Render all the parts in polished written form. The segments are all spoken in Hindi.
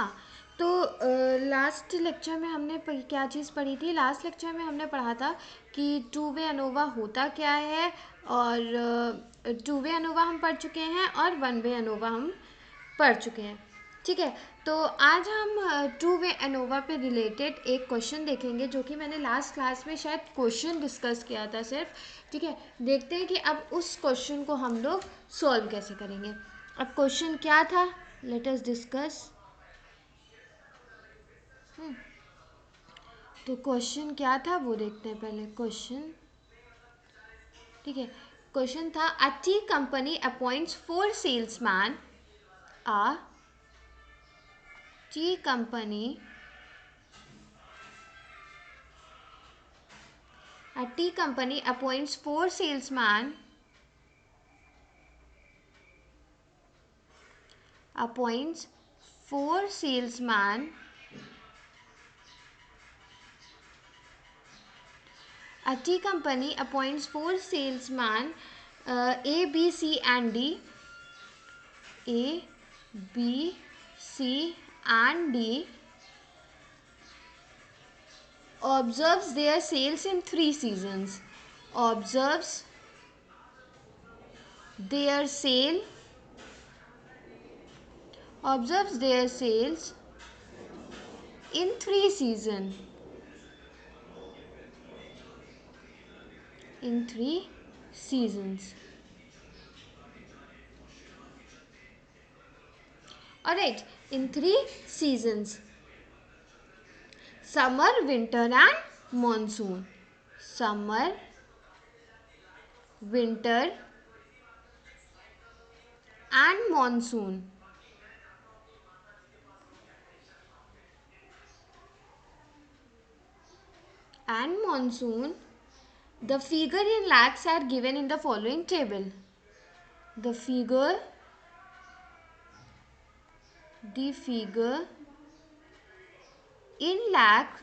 हाँ, तो लास्ट लेक्चर में हमने क्या चीज़ पढ़ी थी? लास्ट लेक्चर में हमने पढ़ा था कि टू वे अनोवा होता क्या है, और टू वे अनोवा हम पढ़ चुके हैं और वन वे अनोवा हम पढ़ चुके हैं। ठीक है, तो आज हम टू वे अनोवा पे रिलेटेड एक क्वेश्चन देखेंगे जो कि मैंने लास्ट क्लास में शायद क्वेश्चन डिस्कस किया था सिर्फ। ठीक है, देखते हैं कि अब उस क्वेश्चन को हम लोग सॉल्व कैसे करेंगे। अब क्वेश्चन क्या था, लेट अस डिस्कस। तो क्वेश्चन क्या था वो देखते हैं पहले क्वेश्चन। ठीक है, क्वेश्चन था अ T company appoints 4 salesman. A T company appoints 4 salesmen appoints 4 salesmen A tea company appoints 4 salesmen, A, B, C and D. A, B, C and D observes their sales in 3 seasons. Observes their sale. Observes their sales in 3 seasons. In 3 seasons. Alright, in 3 seasons: summer, winter and monsoon. Summer, winter and monsoon. And monsoon. The figure in lakhs are given in the following table. The figure in lakh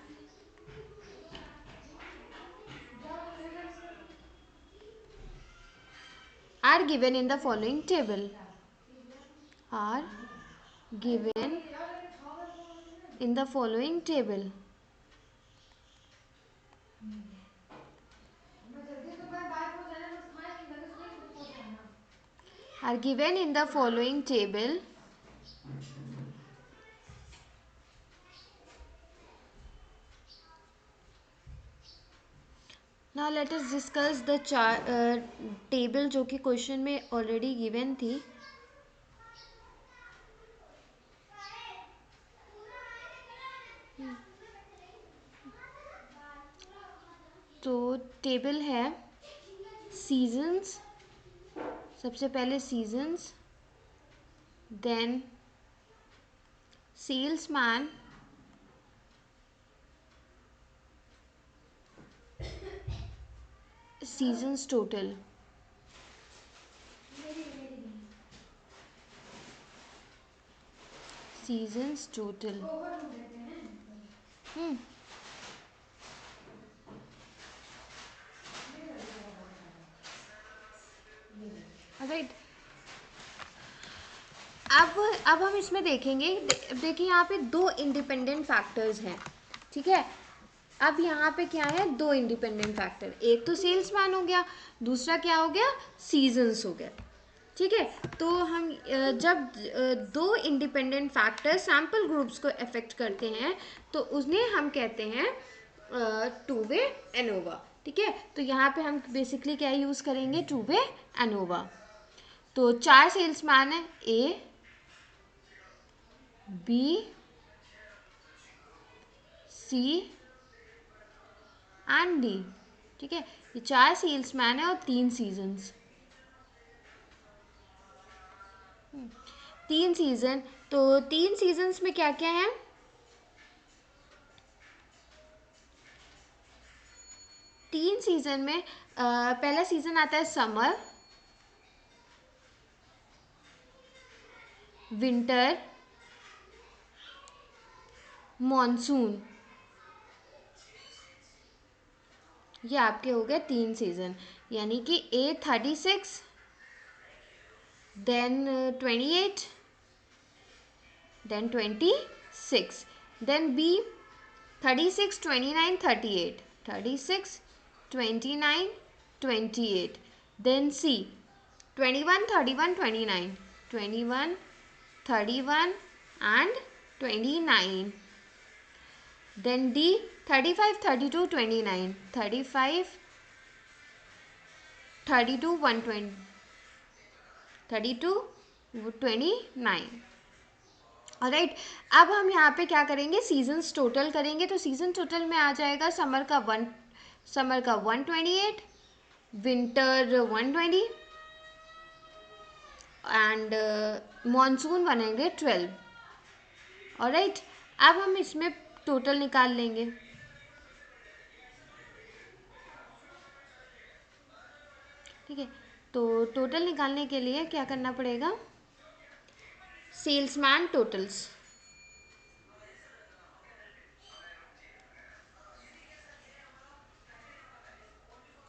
are given in the following table. Are given in the following table. Are given in the following table. Now let us discuss the table जो कि क्वेश्चन में ऑलरेडी गिवन थी. तो टेबल है सीजन्स, सबसे पहले seasons, then salesman, seasons total. Seasons total. Right. अब हम इसमें देखेंगे. देखिए यहाँ पे 2 इंडिपेंडेंट फैक्टर्स हैं. ठीक है, अब यहाँ पे क्या है, 2 इंडिपेंडेंट फैक्टर. एक तो सेल्समैन हो गया, दूसरा क्या हो गया, सीजन्स हो गया. ठीक है, तो हम जब 2 इंडिपेंडेंट फैक्टर सैम्पल ग्रुप्स को अफेक्ट करते हैं तो उन्हें हम कहते हैं टू वे एनोवा. ठीक है, तो यहाँ पे हम बेसिकली क्या यूज़ करेंगे, टू वे एनोवा. तो 4 सेल्समैन है, ए, बी, सी एंड डी. ठीक है, ये 4 सेल्समैन है और 3 सीजन्स. 3 सीजन. तो 3 सीजन्स में क्या क्या है, तीन सीजन में पहला सीजन आता है समर, विंटर, मॉनसून. ये आपके हो गए 3 सीजन. यानी कि ए 36, then 28, then 27. 6. Then B 36, 29, 38. 36, 29, 28. Then C 21, 31, 29. 21, 31 and 29. Then D 35, 32, 29. 35, 32, 120. 32, 29. Alright, अब हम यहाँ पे क्या करेंगे, सीजन्स टोटल करेंगे. तो सीजन टोटल में आ जाएगा समर का 128, विंटर 120 एंड मॉनसून 112. ऑलराइट, अब हम इसमें टोटल निकाल लेंगे. ठीक है, तो टोटल निकालने के लिए क्या करना पड़ेगा, सेल्समैन टोटल्स.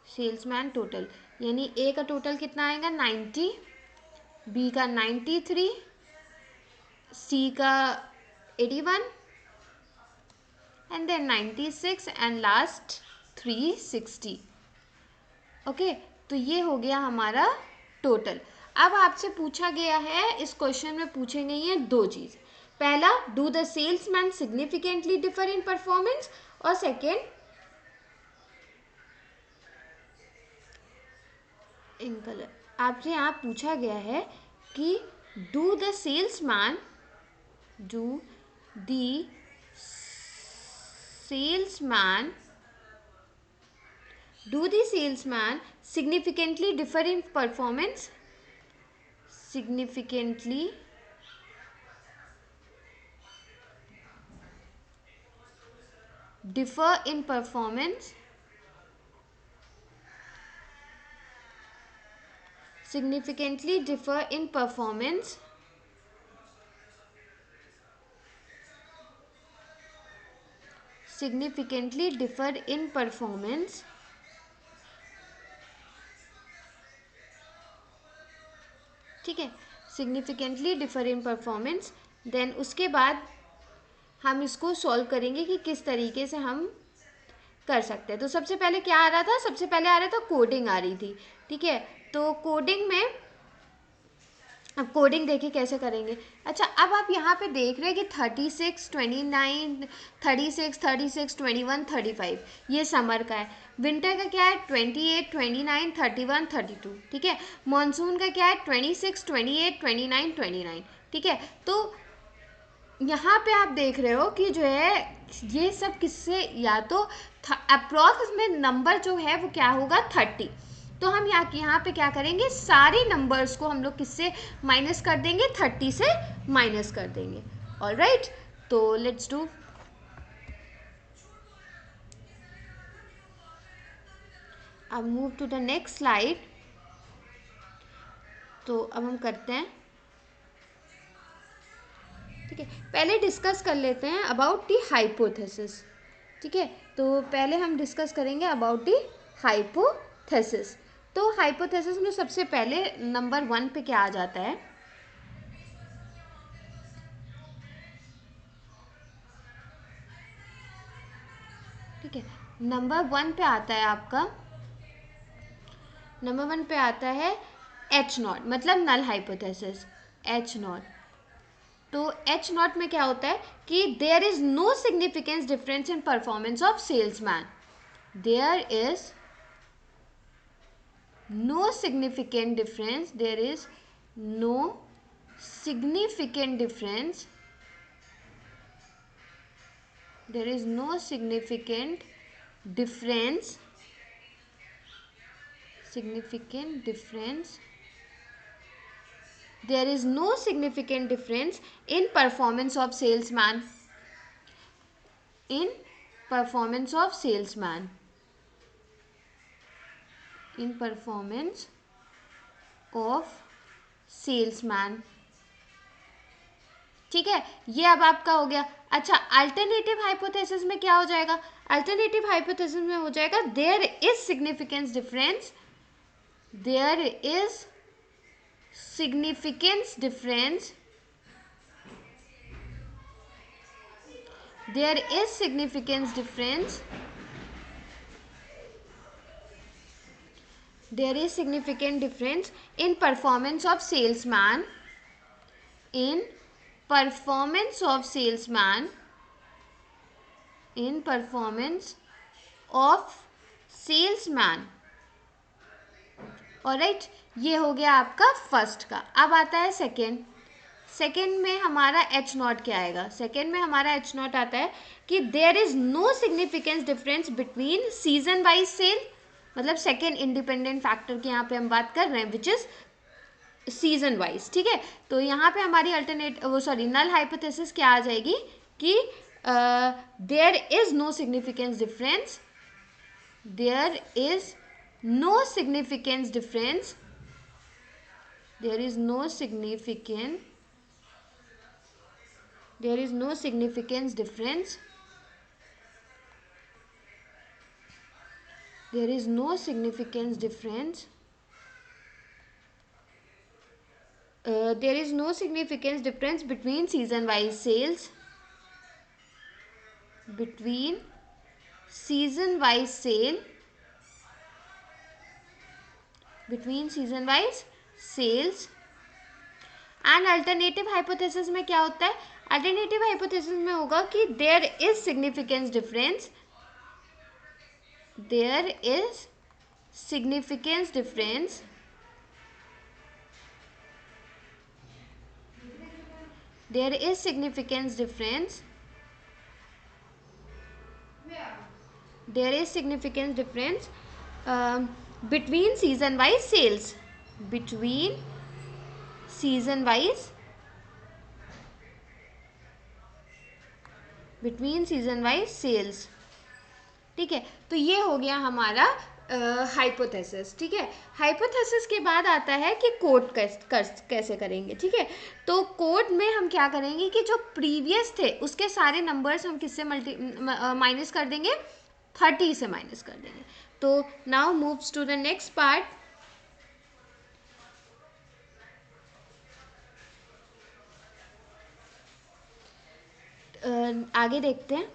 सेल्समैन टोटल यानी ए का टोटल कितना आएगा 90, बी का 93, सी का 81 and then 96 and last 360. Okay, तो ये हो गया हमारा टोटल. अब आपसे पूछा गया है, इस क्वेश्चन में पूछे गई हैं दो चीज़. पहला, do the salesman significantly differ in performance, और सेकेंड, इन कलर, आपसे यहाँ पूछा गया है कि do the salesman significantly differ in performance, significantly differ in performance, significantly differ in performance, significantly differ in performance, ठीक है, significantly differ in performance. Then उसके बाद हम इसको सॉल्व करेंगे कि किस तरीके से हम कर सकते हैं. तो सबसे पहले क्या आ रहा था, सबसे पहले आ रहा था कोडिंग आ रही थी. ठीक है, तो कोडिंग में, अब कोडिंग देखिए कैसे करेंगे. अच्छा, अब आप यहाँ पे देख रहे हैं कि 36, 29, 36, 36, 21, 35 ये समर का है. विंटर का क्या है 28, 29, 31, 32. ठीक है, मॉनसून का क्या है 26, 28, 29, 29. ठीक है, तो यहाँ पे आप देख रहे हो कि जो है ये सब किससे, या तो अप्रॉक्स में नंबर जो है वो क्या होगा 30. तो हम यहाँ पे क्या करेंगे, सारे नंबर्स को हम लोग किससे माइनस कर देंगे, 30 से माइनस कर देंगे. ऑलराइट, तो लेट्स डू. अब move to the next slide. तो अब हम करते हैं, ठीक है, पहले डिस्कस कर लेते हैं अबाउट दी हाइपोथेसिस. ठीक है, तो पहले हम डिस्कस करेंगे अबाउट दी हाइपोथेसिस. तो हाइपोथेसिस में सबसे पहले नंबर 1 पे क्या आ जाता है, ठीक है, नंबर 1 पे आता है आपका, नंबर 1 पे आता है H0, मतलब नल हाइपोथेसिस H0. तो H0 में क्या होता है कि there is no significance difference in performance of salesman. There is no significant difference, there is no significant difference, there is no significant difference, significant difference, there is no significant difference in performance of salesman, in performance of salesman, in performance of salesman. ठीक है, ये अब आपका हो गया. अच्छा, अल्टरनेटिव हाइपोथेसिस में क्या हो जाएगा, अल्टरनेटिव हाइपोथेसिस में हो जाएगा there is significance difference, there is significance difference there is significance difference, there is significant difference in performance of salesman, in performance of salesman, in performance of salesman. Alright, ये हो गया आपका फर्स्ट का. अब आता है सेकेंड. सेकेंड में हमारा एच नॉट क्या आएगा? सेकेंड में हमारा एच नॉट आता है कि there is no significance difference between season wise sale, मतलब सेकेंड इंडिपेंडेंट फैक्टर की यहाँ पे हम बात कर रहे हैं विच इज सीजन वाइज. ठीक है, तो यहाँ पे हमारी अल्टरनेट वो सॉरी नल हाइपोथेसिस क्या आ जाएगी कि there is no significance difference, there is no significance difference, there is no significant, there is no significance difference, there is no significance difference, there is no significance difference between season wise sales, between season wise sale, between season wise sales. And alternative hypothesis में क्या होता है? अल्टरनेटिव हाइपोथेसिस में होगा कि there is significance difference, there is significance difference, there is significance difference, there is significance difference between season wise sales, between season wise, between season wise sales. ठीक है, तो ये हो गया हमारा हाइपोथेसिस. ठीक है, हाइपोथेसिस के बाद आता है कि कोड कैसे करेंगे. ठीक है, तो कोड में हम क्या करेंगे कि जो प्रीवियस थे उसके सारे नंबर्स हम किससे माइनस कर देंगे? 30 से माइनस कर देंगे. तो now moves to the next part. आगे देखते हैं.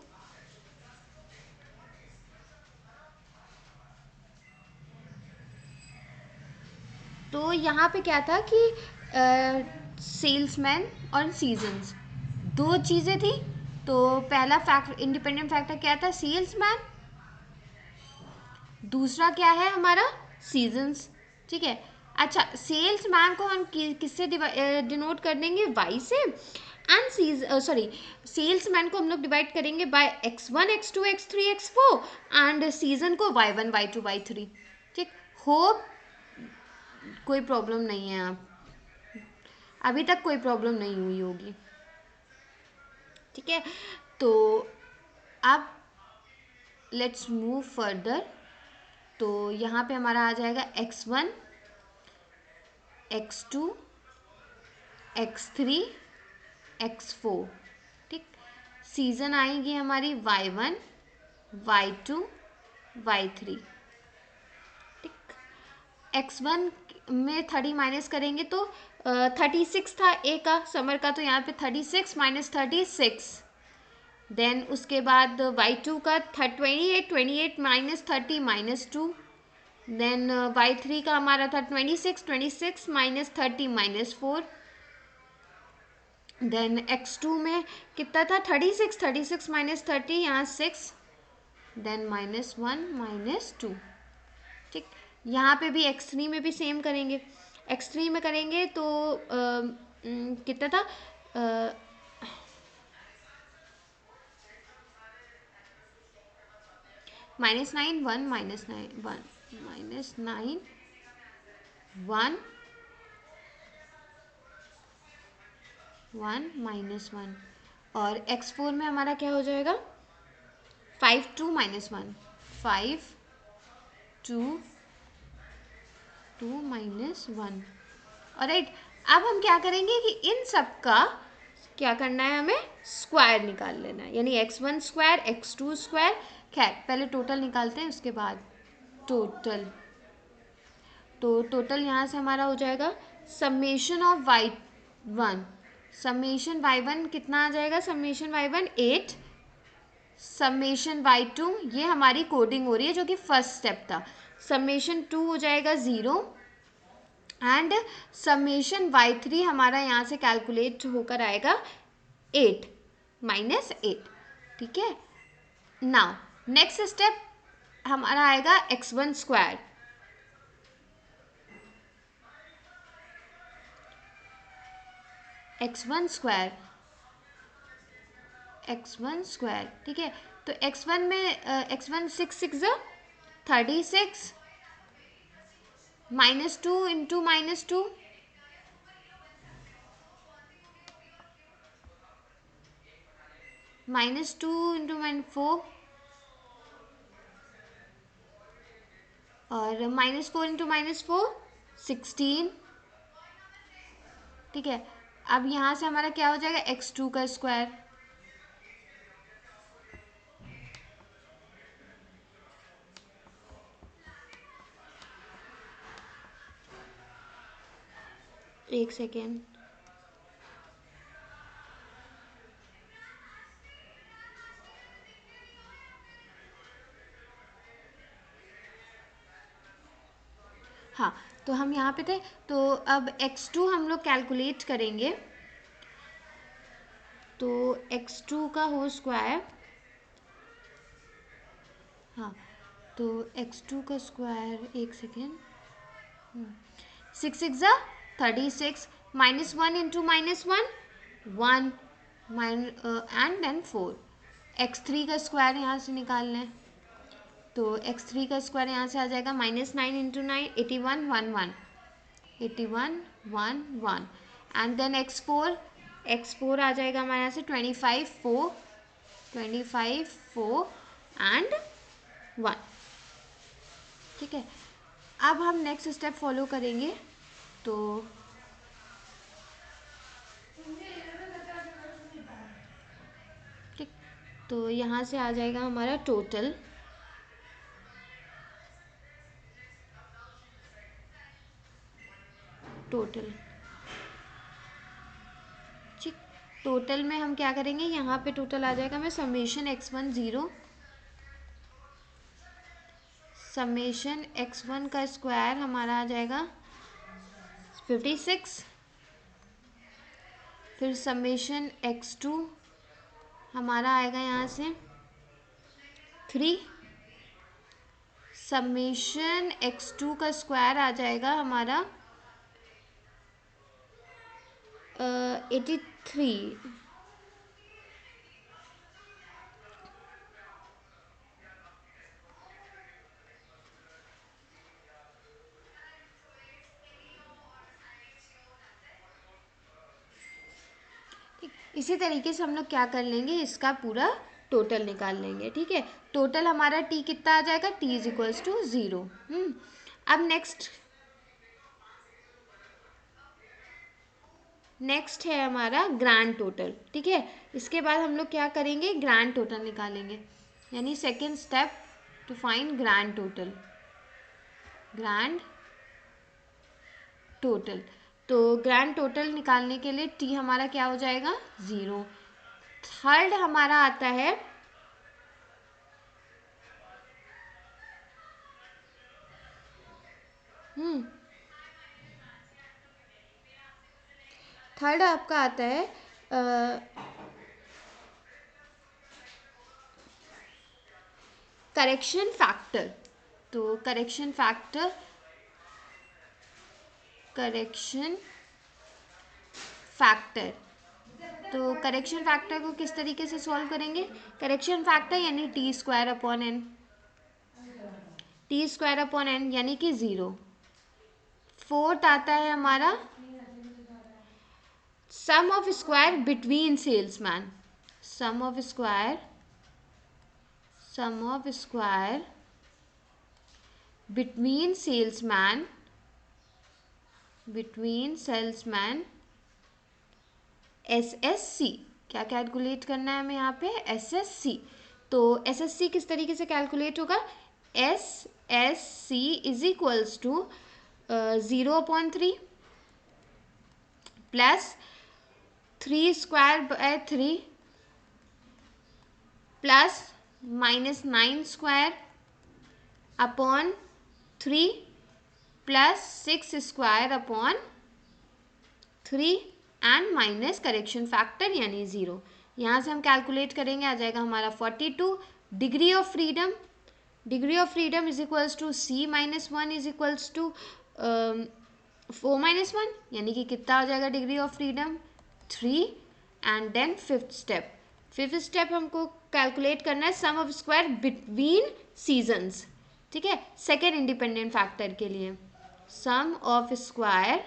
तो यहाँ पे क्या था कि सेल्समैन और सीजन्स दो चीज़ें थी. तो पहला फैक्टर इंडिपेंडेंट फैक्टर क्या था? सेल्समैन. दूसरा क्या है हमारा? सीजन्स. ठीक है, अच्छा सेल्समैन को हम किससे डिनोट कर देंगे? वाई से. एंड सेल्समैन को हम लोग डिवाइड करेंगे bye x1 x2 x3 x4 and season को y1 y2 y3. ठीक, होप कोई प्रॉब्लम नहीं है, आप अभी तक कोई प्रॉब्लम नहीं हुई होगी. ठीक है, तो अब लेट्स मूव फर्दर. तो यहाँ पे हमारा आ जाएगा x1 x2 x3 x4. ठीक, सीजन आएगी हमारी y1 y2 y3. ठीक, x1 में 30 माइनस करेंगे तो 36 था ए का समर का, तो यहाँ पे 36 माइनस 36. देन उसके बाद y2 का 28 माइनस 30 माइनस 2. देन y3 का हमारा था 26 माइनस 30 माइनस 4. देन x2 में कितना था? 36 माइनस 30 यहाँ 6. Then -1 minus 2. ठीक, यहाँ पे भी x3 में भी सेम करेंगे. x3 में करेंगे तो कितना था? -9 1 -9 1 -9 1 1 -1. और x4 में हमारा क्या हो जाएगा? 5 2 -1 5 2 2 -1. ऑलराइट, अब हम क्या करेंगे कि इन सब का क्या करना है? हमें स्क्वायर निकाल लेना है, यानी x1 स्क्वायर x2 स्क्वायर. खैर पहले टोटल निकालते हैं उसके बाद टोटल. तो टोटल यहाँ से हमारा हो जाएगा summation of y1, summation y1 कितना आ जाएगा? समेशन y1 8 समेशन y2, ये हमारी कोडिंग हो रही है जो कि फर्स्ट स्टेप था। समेशन 2 हो जाएगा 0 एंड समेशन y3 हमारा यहाँ से कैलकुलेट होकर आएगा 8 माइनस 8। ठीक है, नाउ नेक्स्ट स्टेप हमारा आएगा x1 square. x1 square, x1 square, ठीक है। तो x1 में x1 6 6 36 -2 इंटू -2 -2 इंटू -4 और -4 इंटू -4 16। ठीक है, अब यहाँ से हमारा क्या हो जाएगा x2 का स्क्वायर। एक सेकेंड, हाँ तो हम यहाँ पे थे। तो अब x2 हम लोग कैलकुलेट करेंगे, तो x2 का होल स्क्वायर, हाँ तो x2 का स्क्वायर, एक second, 6 6 36 -1 into -1 1 and then 4। x3 का स्क्वायर यहाँ से निकालना है, तो x3 का स्क्वायर यहाँ से आ जाएगा -9 इंटू 9 81 1 1 81 1 1 एंड देन x4 आ जाएगा हमारे यहाँ से 25 4 एंड 1। ठीक है, अब हम नेक्स्ट स्टेप फॉलो करेंगे। तो ठीक, तो यहाँ से आ जाएगा हमारा टोटल, ठीक। टोटल में हम क्या करेंगे, यहाँ पे टोटल आ जाएगा हमें समेशन x1 0, समेशन x1 का स्क्वायर हमारा आ जाएगा 56, फिर समेशन x2 हमारा आएगा यहाँ से 3, समेशन x2 का स्क्वायर आ जाएगा हमारा 83। इसी तरीके से हम लोग क्या कर लेंगे, इसका पूरा टोटल निकाल लेंगे। ठीक है, टोटल हमारा टी कितना आ जाएगा, टी इज इक्वल्स टू 0। अब नेक्स्ट है हमारा ग्रैंड टोटल। ठीक है, इसके बाद हम लोग क्या करेंगे, ग्रैंड टोटल निकालेंगे, यानी second step to find grand total. तो ग्रैंड टोटल निकालने के लिए टी हमारा क्या हो जाएगा, 0। थर्ड हमारा आता है थर्ड आपका आता है करेक्शन फैक्टर। तो करेक्शन फैक्टर तो करेक्शन फैक्टर को किस तरीके से सॉल्व करेंगे, करेक्शन फैक्टर यानी टी स्क्वायर अपॉन एन यानी कि 0। फोर्थ आता है हमारा sum of square between salesman, sum of square between salesman SSC। क्या कैलकुलेट करना है हमें यहाँ पे, SSC। तो SSC किस तरीके से कैलकुलेट होगा, SSC is equals to 0/3 plus 3 square by 3 plus -9 square upon 3 plus 6 square upon 3 and minus correction factor यानी 0। यहाँ से हम कैलकुलेट करेंगे, आ जाएगा हमारा 42। Degree of freedom is equals to c minus 1 is equals to 4 minus 1, यानी कि कितना आ जाएगा degree of freedom 3। And then fifth step हमको कैलकुलेट करना है sum of square between seasons. ठीक है, सेकेंड इंडिपेंडेंट फैक्टर के लिए sum of square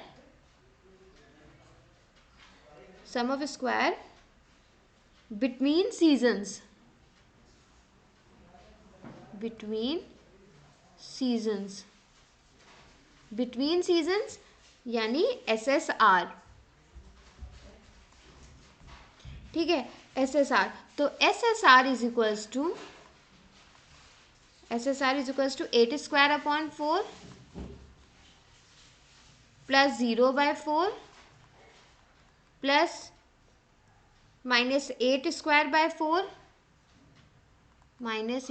between seasons यानी SSR। ठीक है, SSR। तो SSR is equals to 8 square upon 4 plus 0/4 plus -8 square by 4 minus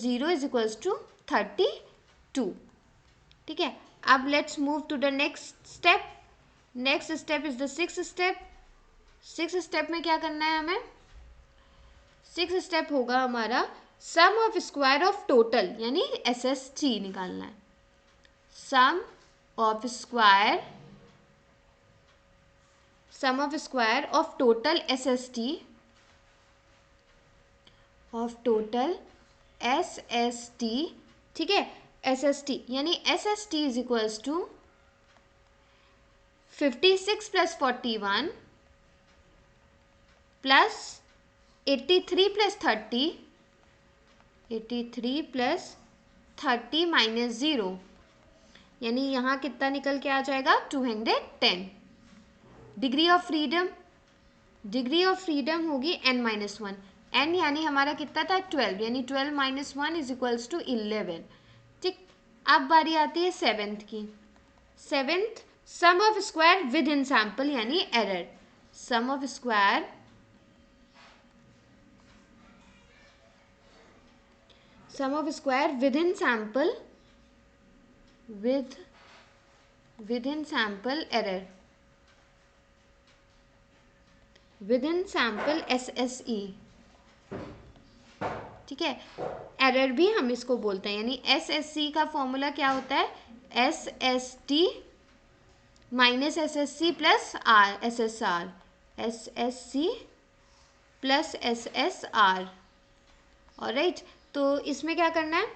0 is equals to 32। ठीक है, अब let's move to the next step is the sixth step में क्या करना है हमें? सिक्स्थ स्टेप होगा हमारा sum of square of total यानी SST निकालना है। Sum of square of total SST। ठीक है, SST यानी SST is equals to 56 plus 41 plus 83 plus 30 minus 0, यानी यहाँ कितना निकल के आ जाएगा 210। डिग्री ऑफ फ्रीडम होगी n-1, n यानी हमारा कितना था 12, यानी 12 माइनस 1 इज इक्वल्स टू 11। ठीक, अब बारी आती है सेवेंथ की। Sum of square within sample यानी error. Sum of square within sample error within sample SSE। ठीक है, एरर भी हम इसको बोलते हैं, यानी SSC का फॉर्मूला क्या होता है? SST minus SSC plus SSR, SSC plus SSR। Alright, तो इसमें क्या करना है?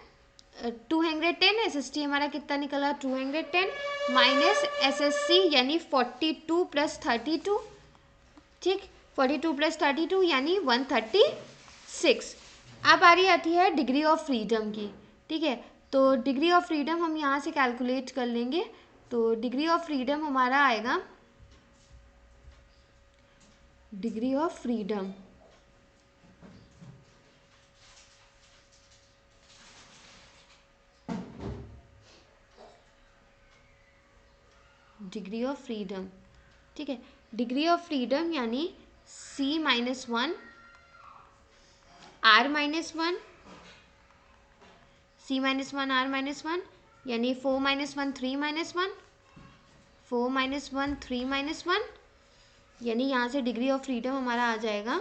210 SST हमारा कितना निकला 210 माइनस SSC यानी 42 प्लस 32। ठीक, 42 प्लस 32 यानी 136। अब बारी आती है डिग्री ऑफ फ्रीडम की। ठीक है, तो डिग्री ऑफ फ्रीडम हम यहाँ से कैलकुलेट कर लेंगे। तो डिग्री ऑफ फ्रीडम हमारा आएगा, डिग्री ऑफ फ्रीडम ठीक है, डिग्री ऑफ फ्रीडम यानी C minus 1 R minus 1 C minus 1 R minus 1 यानी 4 माइनस 1 3 माइनस 1 4 माइनस 1 3 माइनस 1, यानी यहाँ से डिग्री ऑफ फ्रीडम हमारा आ जाएगा,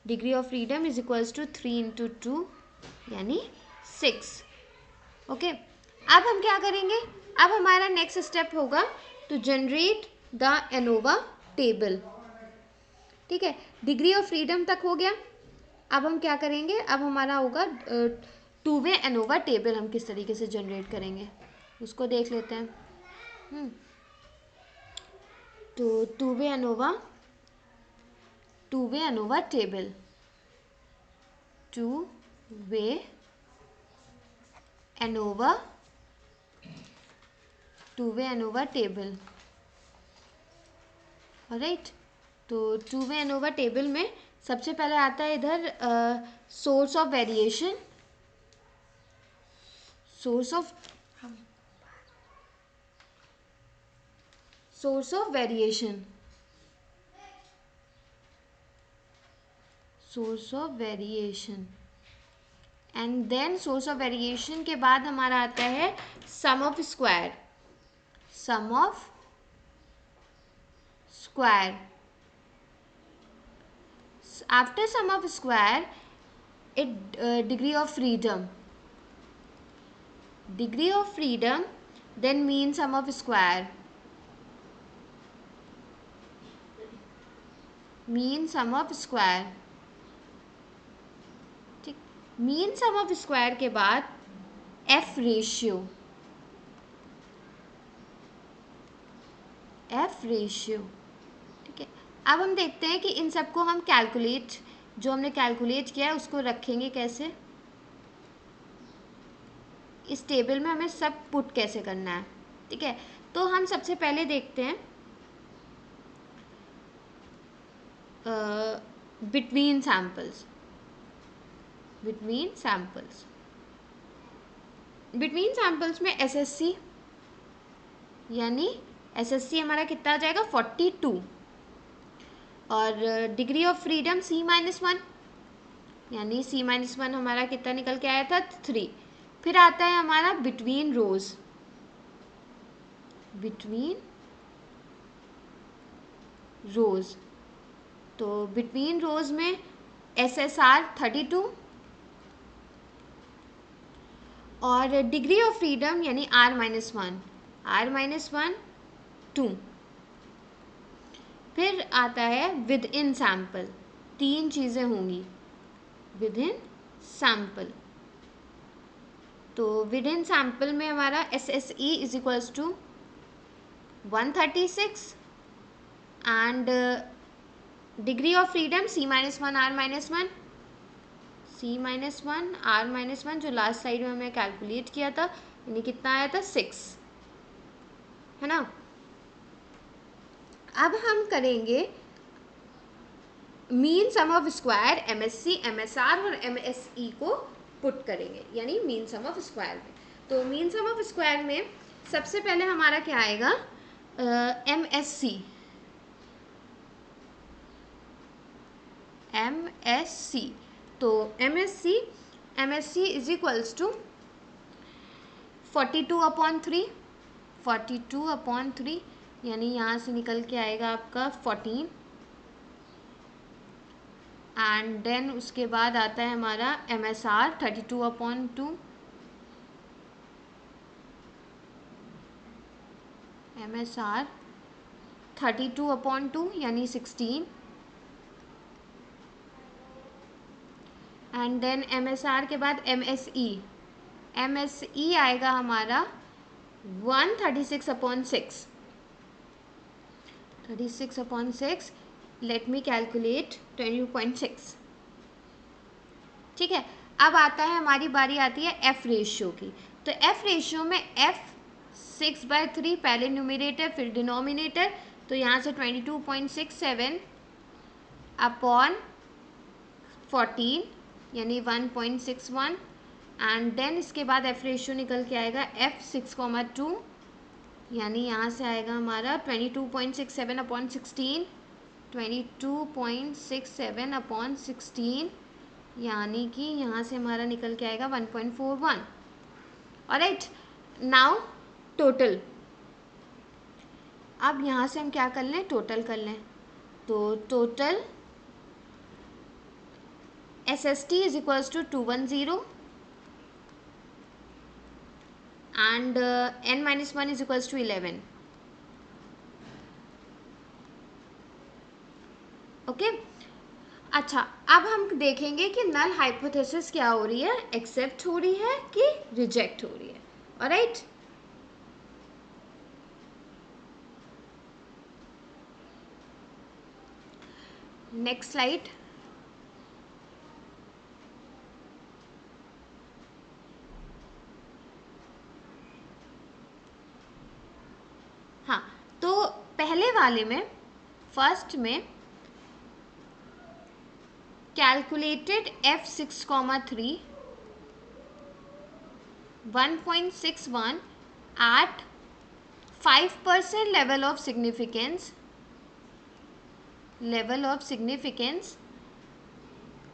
degree of freedom is equals to 3 into 2 यानी 6। ओके, अब हम क्या करेंगे? अब हमारा नेक्स्ट स्टेप होगा to generate the ANOVA table. ठीक है, डिग्री ऑफ फ्रीडम तक हो गया। अब हम क्या करेंगे? अब हमारा होगा 2-वे एनोवा टेबल हम किस तरीके से जनरेट करेंगे उसको देख लेते हैं। तो two way ANOVA table, two way ANOVA table. Alright, तो 2-वे एनोवा टेबल में सबसे पहले आता है इधर source of variation, source of variation. Source of variation, and then source of variation के बाद हमारा आता है sum of square, sum of square. After sum of square it degree of freedom, degree of freedom, then mean sum of square, mean sum of square, ठीक। मीन सम ऑफ स्क्वायर के बाद एफ रेशियो, एफ रेशियो, ठीक है। अब हम देखते हैं कि इन सबको हम कैलकुलेट, जो हमने कैलकुलेट किया है उसको रखेंगे कैसे, इस टेबल में हमें सब पुट कैसे करना है, ठीक है। तो हम सबसे पहले देखते हैं between samples, between samples, between samples में एसएससी, यानी एसएससी हमारा कितना आ जाएगा 42, और डिग्री ऑफ फ्रीडम C-1, यानी C-1 हमारा कितना निकल के आया था 3। फिर आता है हमारा बिटवीन रोज, बिटवीन रोज, तो बिटवीन रोज में SSR 32 और डिग्री ऑफ फ्रीडम यानी R-1, R-1 2। फिर आता है विद इन सैम्पल, 3 चीज़ें होंगी विद इन सैम्पल। तो विद इन सैम्पल में हमारा SSE is equals to 136 and degree of freedom C-1 R-1, C-1 R-1 जो लास्ट साइड में हमने कैलकुलेट किया था, यानी कितना आया था 6, है ना। अब हम करेंगे mean sum of square MSC, MSR और MSE को पुट करेंगे, यानी मीन सम ऑफ स्क्वायर में। तो मीन सम ऑफ स्क्वायर में सबसे पहले हमारा क्या आएगा, MSC, MSC, तो MSC इज इक्वल्स टू 42/3, 42/3, यानी यहाँ से निकल के आएगा आपका 14, एंड देन उसके बाद आता है हमारा MSR 32/2, MSR 32/2 यानी 16, एंड देन MSR के बाद MSE, MSE आएगा हमारा 136/6, 36/6, लेट मी कैलकुलेट 20.6, ठीक है। अब आता है हमारी बारी आती है एफ रेशियो की। तो एफ रेशियो में एफ 6/3 पहले न्यूमरेटर फिर डिनोमिनेटर, तो यहाँ से 22.67 अपॉन 14 यानी 1.61, एंड देन इसके बाद एफ रेशियो निकल के आएगा एफ 6,2, यानी यहाँ से आएगा हमारा 22.67/16, 22.67/16, यानी कि यहाँ से हमारा निकल के आएगा 1.41। Alright, now total. अब यहाँ से हम क्या कर लें, टोटल कर लें। तो total SST is equals to 210 and N-1 is equals to 11. Okay अच्छा, अब हम देखेंगे कि नल हाइपोथेसिस क्या हो रही है, एक्सेप्ट हो रही है कि रिजेक्ट हो रही है। Alright, next slide. हाँ, तो पहले वाले में, फर्स्ट में calculated F6,3 1.61 at 5% level of significance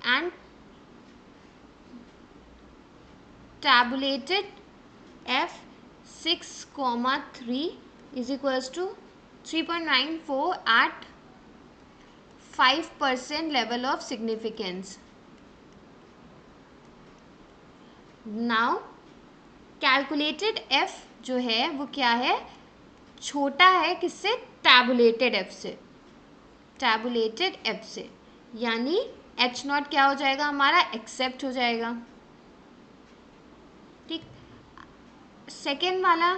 and tabulated f6,3 is equals to 3.94 at 5% level of significance. Now calculated f जो है वो क्या है, छोटा है किससे, टैबुलेटेड f से, टैबुलेटेड f से, यानी h नॉट क्या हो जाएगा हमारा, एक्सेप्ट हो जाएगा. ठीक, सेकेंड वाला,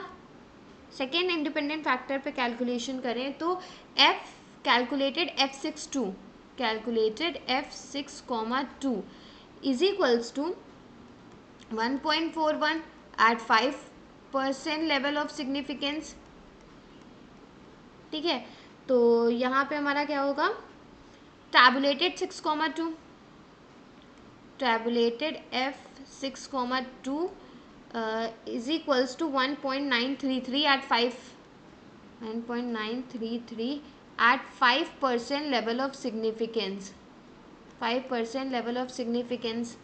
सेकेंड इंडिपेंडेंट फैक्टर पे कैलकुलेशन करें तो f calculated f6,2 calculated f6,2 is equals to 1.41 at 5% level of significance. ठीक है, तो यहाँ पे हमारा क्या होगा, tabulated 6,2 tabulated f6,2 is equals to 1.933 at 1.933 at 5% level of significance, 5% level of significance.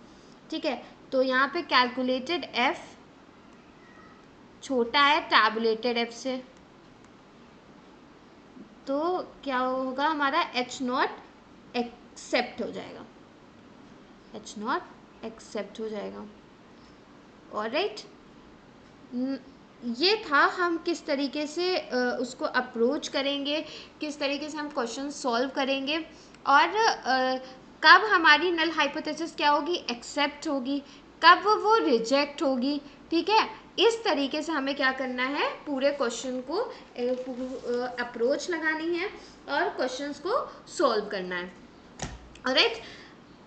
ठीक है, तो यहाँ पे कैलकुलेटेड f छोटा है टैबुलेटेड f से, तो क्या होगा हमारा, h नॉट एक्सेप्ट हो जाएगा, h नॉट एक्सेप्ट हो जाएगा. ऑलराइट, ये था हम किस तरीके से उसको अप्रोच करेंगे, किस तरीके से हम क्वेश्चन सॉल्व करेंगे, और कब हमारी नल हाइपोथेसिस क्या होगी, एक्सेप्ट होगी, कब वो रिजेक्ट होगी. ठीक है, इस तरीके से हमें क्या करना है, पूरे क्वेश्चन को अप्रोच लगानी है और क्वेश्चंस को सॉल्व करना है. ऑलराइट,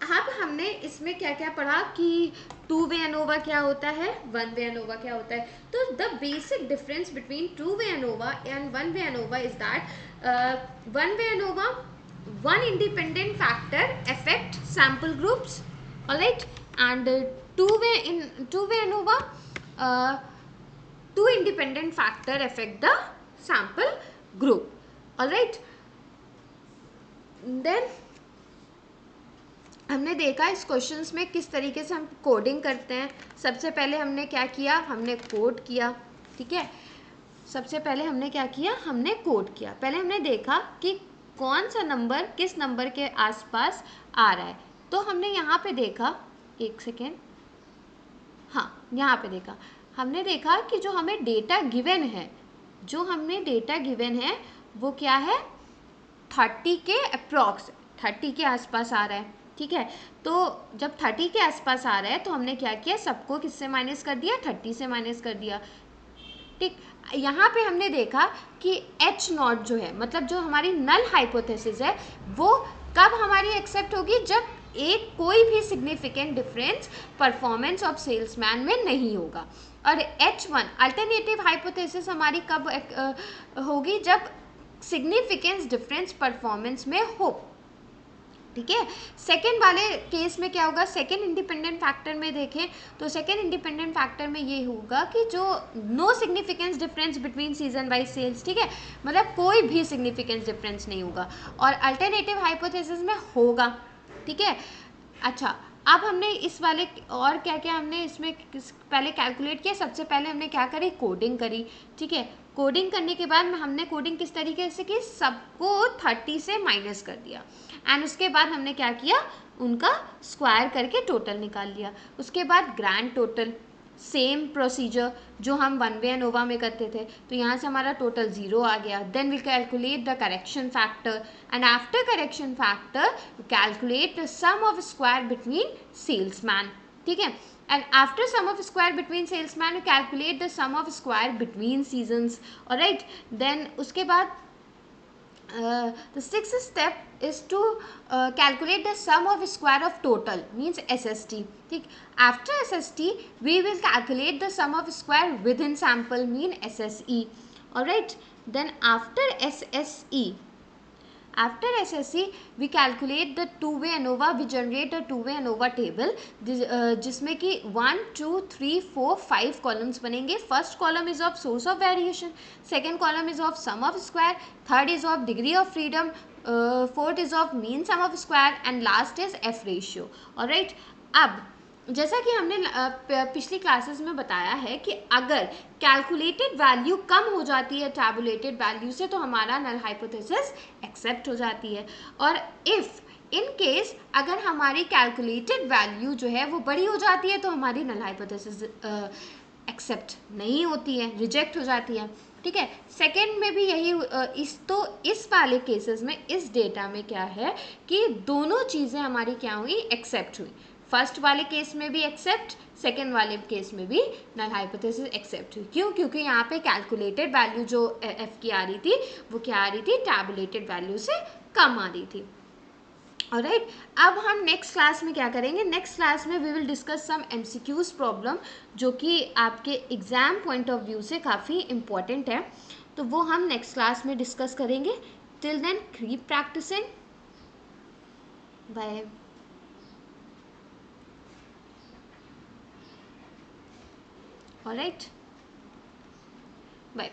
अब हमने इसमें क्या क्या पढ़ा कि टू वे एनोवा क्या होता है, वन वे एनोवा क्या होता है. तो the basic difference between two way ANOVA and one way ANOVA is that one way ANOVA, one independent factor affect sample groups, all right, and two-way ANOVA, two independent factor affect the sample group, all right. Then हमने देखा इस क्वेश्चंस में किस तरीके से हम कोडिंग करते हैं. सबसे पहले हमने क्या किया, हमने कोड किया. ठीक है, सबसे पहले हमने क्या किया, हमने कोड किया. पहले हमने देखा कि कौन सा नंबर किस नंबर के आसपास आ रहा है. तो हमने यहाँ पे देखा, एक सेकेंड, हाँ यहाँ पे देखा, हमने देखा कि जो हमें डेटा गिवन है, जो हमने डेटा गिवन है वो क्या है, 30 के अप्रॉक्स, 30 के आसपास आ रहा है. ठीक है, तो जब 30 के आसपास आ रहा है तो हमने क्या किया, सबको किससे माइनस कर दिया, 30 से माइनस कर दिया. ठीक, यहाँ पे हमने देखा कि h नॉट जो है, मतलब जो हमारी नल हाइपोथेसिस है, वो कब हमारी एक्सेप्ट होगी, जब एक कोई भी significant difference performance of salesman में नहीं होगा. और h1 अल्टरनेटिव हाइपोथेसिस हमारी कब होगी, जब सिग्निफिकेंस डिफरेंस परफॉर्मेंस में हो. ठीक है, सेकेंड वाले केस में क्या होगा, सेकेंड इंडिपेंडेंट फैक्टर में देखें तो सेकेंड इंडिपेंडेंट फैक्टर में ये होगा कि जो no significance difference between season wise sales. ठीक है, मतलब कोई भी सिग्निफिकेंस डिफरेंस नहीं होगा, और अल्टरनेटिव हाइपोथेसिस में होगा. ठीक है, अच्छा, अब हमने इस वाले और क्या क्या हमने इसमें पहले कैलकुलेट किया. सबसे पहले हमने क्या करी, कोडिंग करी. ठीक है, कोडिंग करने के बाद हमने कोडिंग किस तरीके से की, सबको 30 से माइनस कर दिया, एंड उसके बाद हमने क्या किया, उनका स्क्वायर करके टोटल निकाल लिया. उसके बाद ग्रैंड टोटल, सेम प्रोसीजर जो हम वन वे एनोवा में करते थे. तो यहाँ से हमारा टोटल 0 आ गया. Then will calculate the correction factor, and after correction factor calculate the sum of square between salesman. ठीक है, and after sum of square between salesman you calculate the sum of square between seasons. alright, then उसके बाद the sixth step is to calculate the sum of square of total, means SST. ठीक, after SST we will calculate the sum of square within sample, mean SSE. alright, then after SSE we calculate the two-way ANOVA. we generate a two-way ANOVA table जिसमें कि 1 2 3 4 5 कॉलम्स बनेंगे. First column is of source of variation, second column is of sum of square, third is of degree of freedom, fourth is of mean sum of square and last is F ratio. Alright, अब जैसा कि हमने पिछली क्लासेस में बताया है कि अगर कैलकुलेटेड वैल्यू कम हो जाती है टैबुलेटेड वैल्यू से तो हमारा नल हाइपोथेसिस एक्सेप्ट हो जाती है, और इफ़ इन केस अगर हमारी कैलकुलेटेड वैल्यू जो है वो बड़ी हो जाती है तो हमारी नल हाइपोथेसिस एक्सेप्ट नहीं होती है, रिजेक्ट हो जाती है। ठीक है, सेकेंड में भी यही इस वाले केसेस में इस डेटा में क्या है कि दोनों चीज़ें हमारी क्या हुई, एक्सेप्ट हुई। फर्स्ट वाले केस में भी एक्सेप्ट, सेकेंड वाले केस में भी नल हाइपोथेसिस एक्सेप्ट हुई। क्यों? क्योंकि यहाँ पे कैलकुलेटेड वैल्यू जो एफ की आ रही थी वो क्या आ रही थी, टैबुलेटेड वैल्यू से कम आ रही थी। ऑलराइट, अब हम नेक्स्ट क्लास में क्या करेंगे, नेक्स्ट क्लास में we will discuss some MCQs problem जो कि आपके एग्जाम पॉइंट ऑफ व्यू से काफ़ी इम्पोर्टेंट है, तो वो हम नेक्स्ट क्लास में डिस्कस करेंगे। Till then keep practising, bye. Alright, bye.